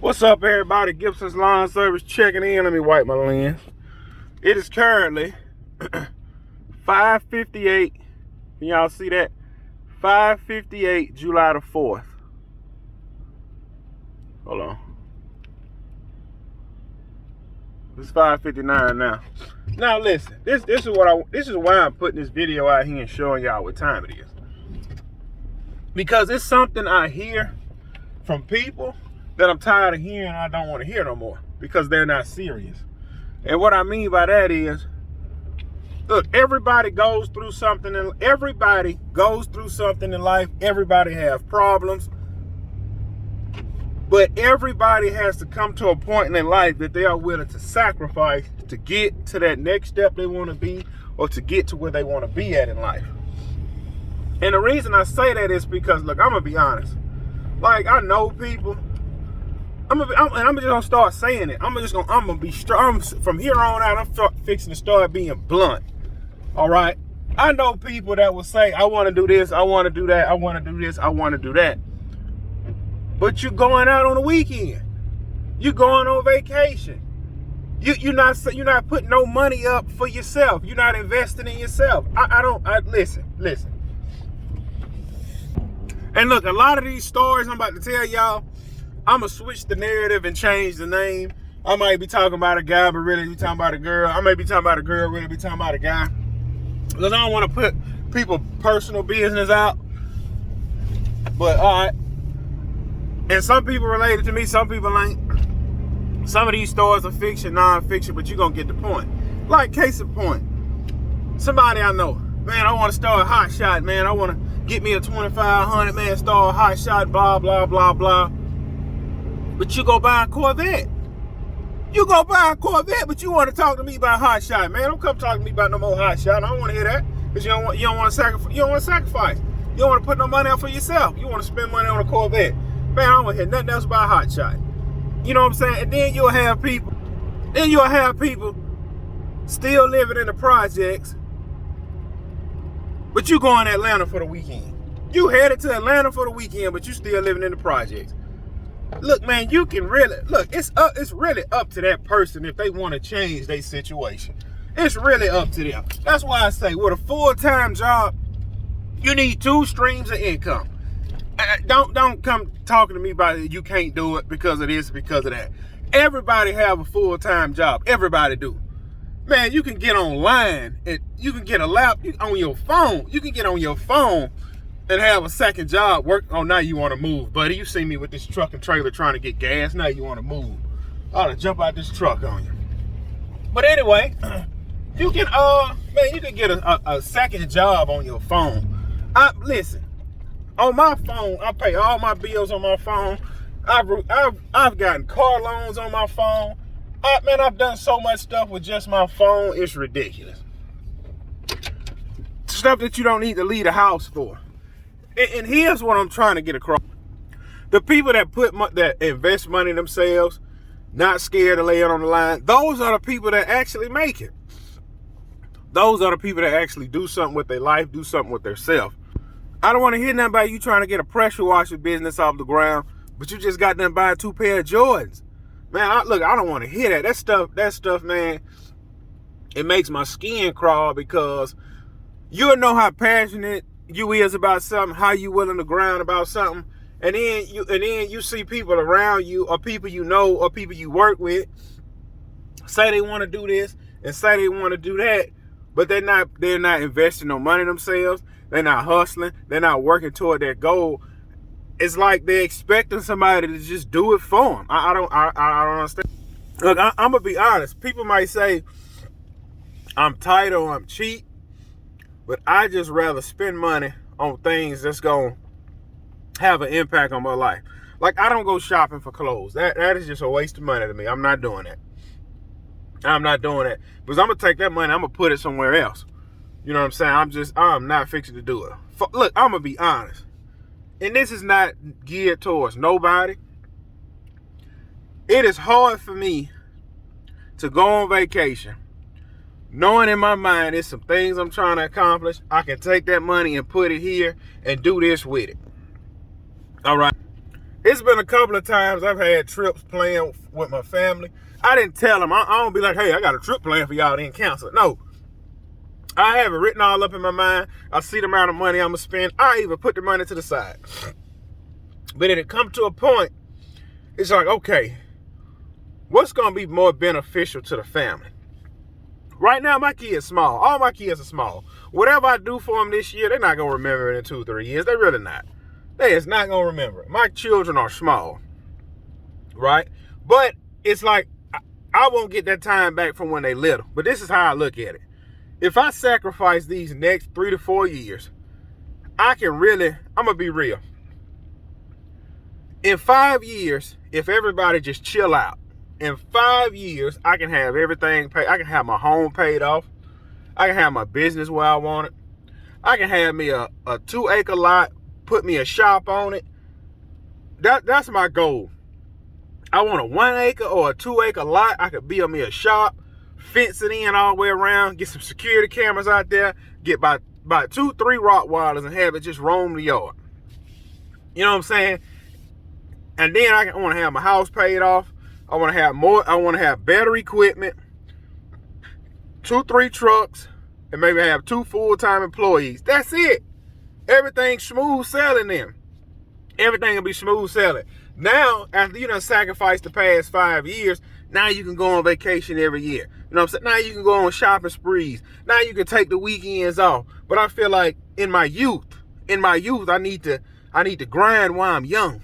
What's up, everybody? Gibson's Lawn Service checking in. Let me wipe my lens. It is currently 5:58. Can y'all see that? 5:58, July the 4th. Hold on. It's 5:59 now. Now listen, this is why I'm putting this video out here and showing y'all what time it is. Because it's something I hear from people that I'm tired of hearing. I don't want to hear no more because they're not serious. And what I mean by that is, look, everybody goes through something in life. Everybody has problems. But everybody has to come to a point in their life that they are willing to sacrifice to get to that next step they want to be, or to get to where they want to be at in life. And the reason I say that is because, look, I'm gonna be honest. Like, I know people. I'm just gonna start saying it. I'm gonna be strong from here on out. I'm fixing to start being blunt. All right. I know people that will say, "I want to do this. I want to do that. I want to do this. I want to do that." But you're going out on the weekend. You're going on vacation. You're not putting no money up for yourself. You're not investing in yourself. Listen. And look, a lot of these stories I'm about to tell y'all, I'm going to switch the narrative and change the name. I might be talking about a guy, but really be talking about a girl. I may be talking about a girl, really be talking about a guy. Because I don't want to put people's personal business out. But, all right. And some people related to me, some people ain't. Some of these stories are fiction, non-fiction, but you're going to get the point. Like, case in point. Somebody I know. Man, I want to start a hot shot, man. I want to get me a 2,500, man, start a hot shot, blah, blah, blah, blah. But you go buy a Corvette. You go buy a Corvette, but you want to talk to me about hot shot, man. Don't come talk to me about no more hot shot. I don't want to hear that. Because you don't want to sacrifice. You don't want to put no money out for yourself. You want to spend money on a Corvette. Man, I don't want to hear nothing else about hot shot. You know what I'm saying? And then you'll have people still living in the projects, but you going to Atlanta for the weekend. You headed to Atlanta for the weekend, but you still living in the projects. Look, man, you can really, look, it's really up to that person if they want to change their situation. It's really up to them. That's why I say, with a full-time job, you need 2 streams of income. Don't come talking to me about it. You can't do it because of this, because of that. Everybody have a full-time job. Everybody do. Man, you can get online and you can get a laptop on your phone. You can get on your phone and have a second job work. Oh, now you want to move, buddy. You see me with this truck and trailer trying to get gas. Now you want to move. I ought to jump out this truck on you. But anyway, you can you can get a second job on your phone. Listen, on my phone, I pay all my bills on my phone. I've gotten car loans on my phone. I've done so much stuff with just my phone. It's ridiculous. Stuff that you don't need to leave the house for. And here's what I'm trying to get across. The people that invest money in themselves, not scared to lay it on the line, those are the people that actually make it. Those are the people that actually do something with their life, do something with their self. I don't want to hear nothing about you trying to get a pressure washer business off the ground, but you just got done buying 2 pair of Jordans. Man, I don't want to hear that. That stuff, man, it makes my skin crawl, because you'll know how passionate you is about something, how you willing to grind about something, and then you see people around you, or people you know, or people you work with, say they want to do this and say they want to do that, but they're not investing no money themselves. They're not hustling. They're not working toward their goal. It's like they're expecting somebody to just do it for them. I don't understand. Look, I'm gonna be honest. People might say I'm tight or I'm cheap, but I just rather spend money on things that's gonna have an impact on my life. Like, I don't go shopping for clothes. That is just a waste of money to me. I'm not doing that. I'm not doing that, because I'm gonna take that money, I'm gonna put it somewhere else. You know what I'm saying? I'm not fixing to do it. Look, I'm gonna be honest. And this is not geared towards nobody. It is hard for me to go on vacation knowing in my mind there's some things I'm trying to accomplish. I can take that money and put it here and do this with it. All right. It's been a couple of times I've had trips planned with my family. I didn't tell them. I don't be like, hey, I got a trip planned for y'all, then cancel it. No. I have it written all up in my mind. I see the amount of money I'm going to spend. I even put the money to the side. But then it come to a point, it's like, okay, what's going to be more beneficial to the family? Right now, my kids small. All my kids are small. Whatever I do for them this year, they're not going to remember it in 2 or 3 years. They're really not. They is not going to remember it. My children are small, right? But it's like, I won't get that time back from when they little. But this is how I look at it. If I sacrifice these next 3 to 4 years, I'm going to be real. In 5 years, if everybody just chill out, in 5 years, I can have everything paid. I can have my home paid off. I can have my business where I want it. I can have me a 2-acre lot, put me a shop on it. That's my goal. I want a 1 acre or a 2-acre lot. I could build me a shop, fence it in all the way around, get some security cameras out there, get by 2-3 Rottweilers and have it just roam the yard. You know what I'm saying? And then I want to have my house paid off. I want to have more. I want to have better equipment, 2-3 trucks, and maybe have 2 full-time employees. That's it. Everything's smooth sailing then. Everything will be smooth sailing. Now, after you done sacrificed the past 5 years, now you can go on vacation every year. You know what I'm saying? Now you can go on shopping sprees. Now you can take the weekends off. But I feel like in my youth, I need to grind while I'm young.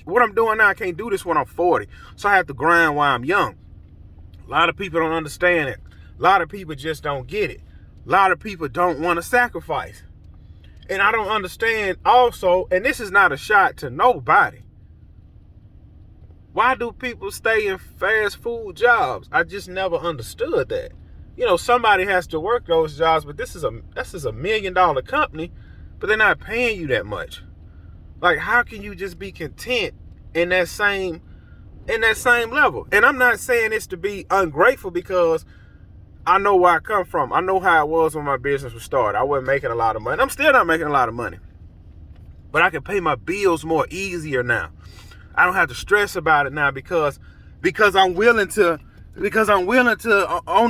What I'm doing now, I can't do this when I'm 40. So I have to grind while I'm young. A lot of people don't understand it. A lot of people just don't get it. A lot of people don't want to sacrifice. And I don't understand also, and this is not a shot to nobody, why do people stay in fast food jobs? I just never understood that. You know, somebody has to work those jobs, but this is a $1 million company, but they're not paying you that much. Like, how can you just be content in that same level? And I'm not saying this to be ungrateful, because I know where I come from. I know how it was when my business was started. I wasn't making a lot of money. I'm still not making a lot of money. But I can pay my bills more easier now. I don't have to stress about it now because I'm willing to on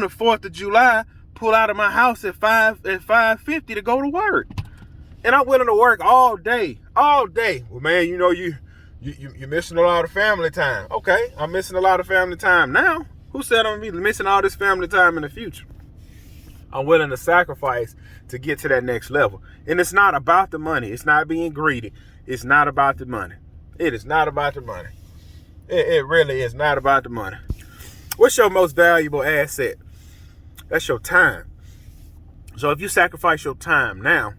the 4th of July pull out of my house at 5:50 to go to work. And I'm willing to work all day. Well, man, you know, you're missing a lot of family time. Okay, I'm missing a lot of family time now. Who said I'm gonna be missing all this family time in the future? I'm willing to sacrifice to get to that next level. And it's not about the money. It's not being greedy. It's not about the money. It is not about the money. It really is not about the money. What's your most valuable asset? That's your time. So if you sacrifice your time now,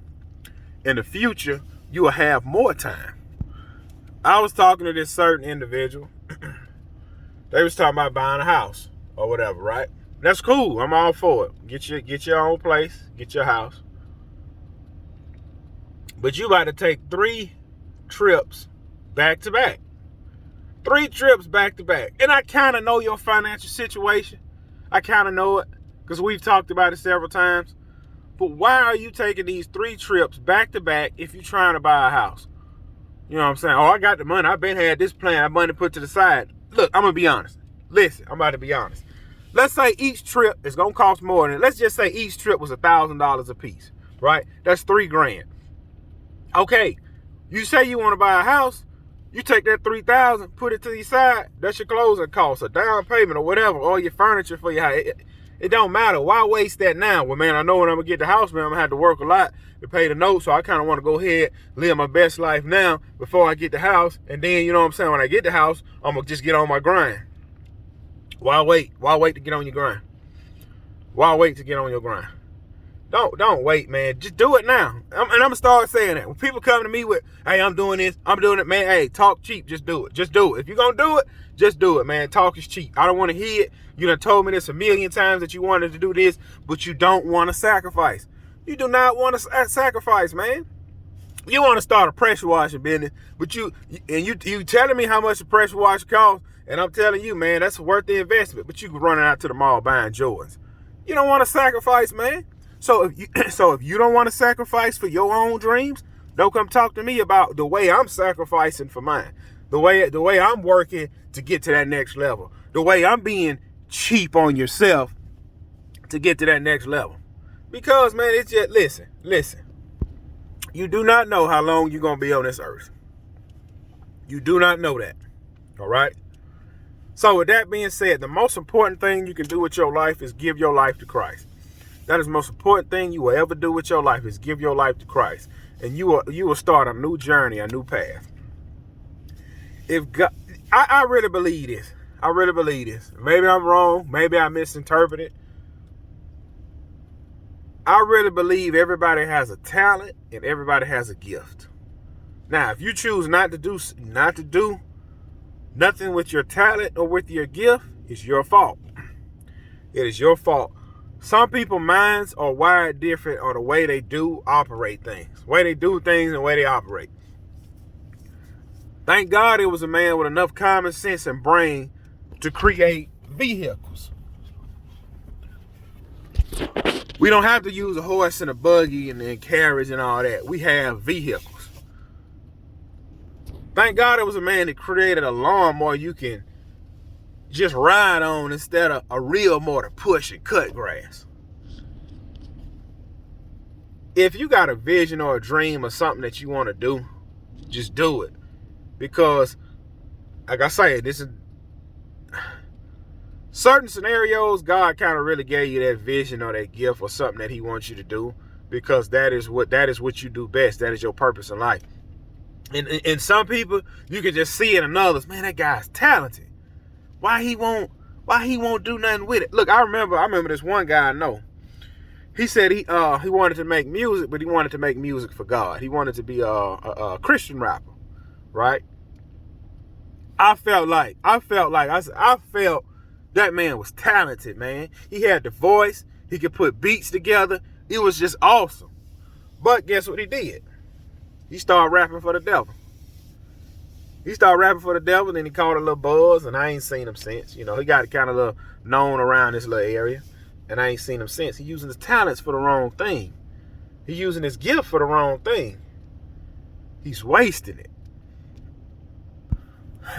in the future, you will have more time. I was talking to this certain individual. They was talking about buying a house or whatever, right? That's cool. I'm all for it. Get your own place, get your house. But you about to take 3 trips back to back. 3 trips back to back. And I kind of know your financial situation. I kind of know it because we've talked about it several times. But why are you taking these 3 trips back to back if you're trying to buy a house? You know what I'm saying? Oh, I got the money. I've been had this plan. I've money put to the side. Look, I'm going to be honest. Listen, I'm about to be honest. Let's say each trip is going to cost more than, let's just say each trip was $1,000 a piece, right? That's $3,000. Okay, you say you want to buy a house, you take that $3,000, put it to the side, that's your closing cost, a down payment or whatever, or your furniture for your house. It don't matter. Why waste that now? Well, man, I know when I'm going to get the house, man, I'm going to have to work a lot to pay the note, so I kind of want to go ahead, live my best life now before I get the house, and then, you know what I'm saying, when I get the house, I'm going to just get on my grind. Why wait? Why wait to get on your grind? Why wait to get on your grind? Don't wait, man. Just do it now. And I'm going to start saying that. When people come to me with, hey, I'm doing this, I'm doing it, man, hey, talk cheap, just do it. Just do it. If you're going to do it, just do it, man. Talk is cheap. I don't want to hear it. You done told me this a million times that you wanted to do this, but you don't want to sacrifice. You do not want to sacrifice, man. You want to start a pressure washing business, but you telling me how much a pressure washer costs, and I'm telling you, man, that's worth the investment, but you can run out to the mall buying Jordans. You don't want to sacrifice, man. So if you don't want to sacrifice for your own dreams, don't come talk to me about the way I'm sacrificing for mine. The way I'm working to get to that next level. The way I'm being cheap on yourself to get to that next level. Because, man, it's just, listen. You do not know how long you're going to be on this earth. You do not know that. All right? So with that being said, the most important thing you can do with your life is give your life to Christ. That is the most important thing you will ever do with your life is give your life to Christ. And you will start a new journey, a new path. If God, I really believe this. I really believe this. Maybe I'm wrong. Maybe I misinterpreted. I really believe everybody has a talent and everybody has a gift. Now, if you choose not to do nothing with your talent or with your gift, it's your fault. It is your fault. Some people's minds are wired different on the way they do operate things. The way they do things and the way they operate. Thank God it was a man with enough common sense and brain to create vehicles. We don't have to use a horse and a buggy and carriage and all that. We have vehicles. Thank God it was a man that created a lawnmower you can just ride on instead of a real mower to push and cut grass. If you got a vision or a dream or something that you want to do, just do it. Because, like I say, this is certain scenarios, God kind of really gave you that vision or that gift or something that he wants you to do, because that is what you do best. That is your purpose in life. And some people, you can just see it in others. Man, that guy's talented. Why he won't do nothing with it? Look, I remember this one guy I know. He said he wanted to make music, but he wanted to make music for God. He wanted to be a Christian rapper, right? I felt that man was talented, man. He had the voice. He could put beats together. It was just awesome. But guess what he did? He started rapping for the devil. Then he caught a little buzz, and I ain't seen him since. You know, he got kind of little known around this little area, and I ain't seen him since. He using his talents for the wrong thing. He using his gift for the wrong thing. He's wasting it.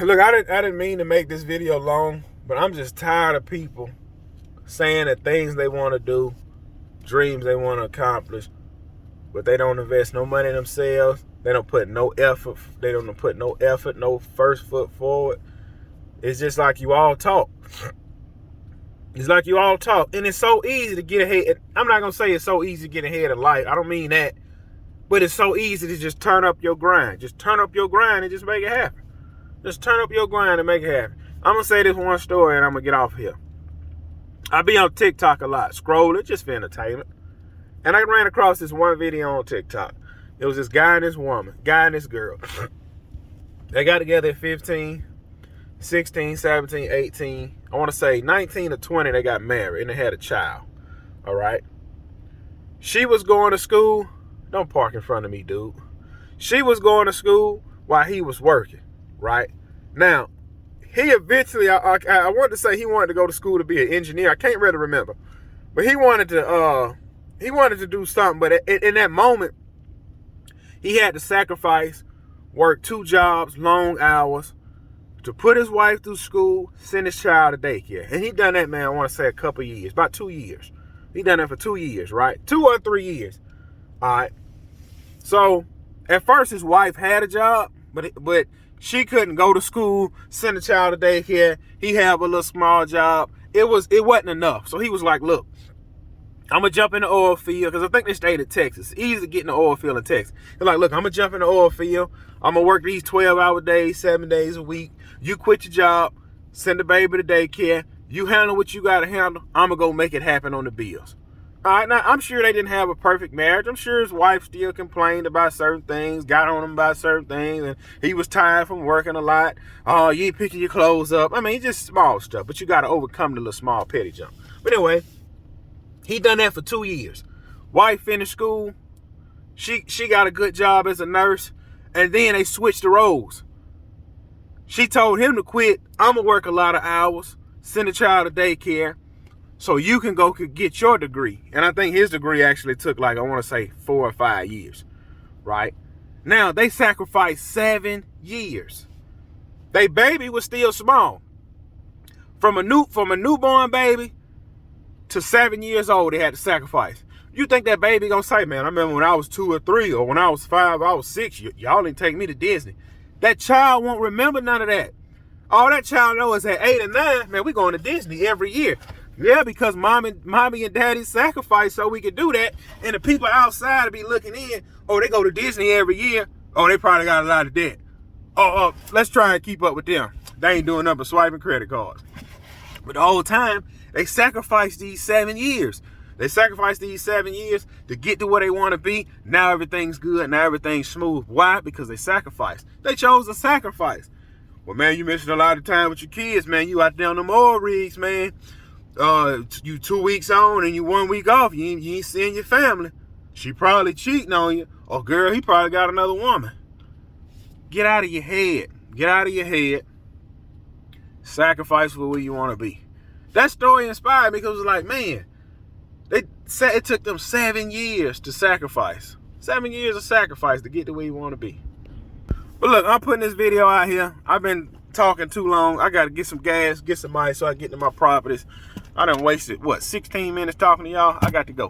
Look, I didn't mean to make this video long, but I'm just tired of people saying that things they want to do, dreams they want to accomplish, but they don't invest no money in themselves. They don't put no effort. No first foot forward. It's just like you all talk. And it's so easy to get ahead. I'm not going to say it's so easy to get ahead of life. I don't mean that. But it's so easy to just turn up your grind. Just turn up your grind and just make it happen. Just turn up your grind and make it happen. I'm going to say this one story and I'm going to get off here. I be on TikTok a lot, scrolling just for entertainment. And I ran across this one video on TikTok. It was this guy and this girl. They got together at 15, 16, 17, 18. I want to say 19 or 20, they got married and they had a child. All right. She was going to school. Don't park in front of me, dude. She was going to school while he was working. Right. Now, he eventually, I wanted to say he wanted to go to school to be an engineer. I can't really remember. But he wanted to do something. But in that moment, he had to sacrifice, work 2 jobs, long hours, to put his wife through school, send his child to daycare. And he done that, man, I want to say a couple years, about 2 years. He done that for 2 years, right? 2 or 3 years. All right. So at first his wife had a job, but she couldn't go to school, send the child to daycare. He had a little small job. It wasn't enough. So he was like, look, I'm going to jump in the oil field, because I think they stayed in Texas. It's easy to get in the oil field in Texas. They're like, look, I'm going to jump in the oil field. I'm going to work these 12-hour days, 7 days a week. You quit your job, send the baby to daycare. You handle what you got to handle. I'm going to go make it happen on the bills. All right, now, I'm sure they didn't have a perfect marriage. I'm sure his wife still complained about certain things, got on him about certain things, and he was tired from working a lot. Oh, you ain't picking your clothes up. I mean, just small stuff, but you got to overcome the little small petty jump. But anyway, he done that for 2 years. Wife finished school. She got a good job as a nurse, and then they switched the roles. She told him to quit. I'm going to work a lot of hours, send the child to daycare, so you can go get your degree. And I think his degree actually took, like, I want to say 4 or 5 years, right? Now, they sacrificed 7 years. They baby was still small. From a newborn baby to 7 years old, they had to sacrifice. You think that baby gonna say, man, I remember when I was 2 or 3, or when I was 5, I was 6, y'all didn't take me to Disney. That child won't remember none of that. All that child knows is at 8 and 9, man, we going to Disney every year. Yeah, because mommy and daddy sacrificed so we could do that. And the people outside will be looking in, oh, they go to Disney every year. Oh, they probably got a lot of debt. Oh, let's try and keep up with them. They ain't doing nothing but swiping credit cards. But the whole time, they sacrificed these 7 years. They sacrificed these 7 years to get to where they want to be. Now everything's good. Now everything's smooth. Why? Because they sacrificed. They chose to sacrifice. Well, man, you missing a lot of time with your kids, man. You out there on them oil rigs, man. You 2 weeks on and you 1 week off. You ain't seeing your family. She probably cheating on you. Or girl, he probably got another woman. Get out of your head. Get out of your head. Sacrifice for where you want to be. That story inspired me because it was like, man, they said it took them 7 years to sacrifice. 7 years of sacrifice to get to where you want to be. But look, I'm putting this video out here. I've been talking too long. I got to get some gas, get some ice so I can get to my properties. I done wasted, 16 minutes talking to y'all? I got to go.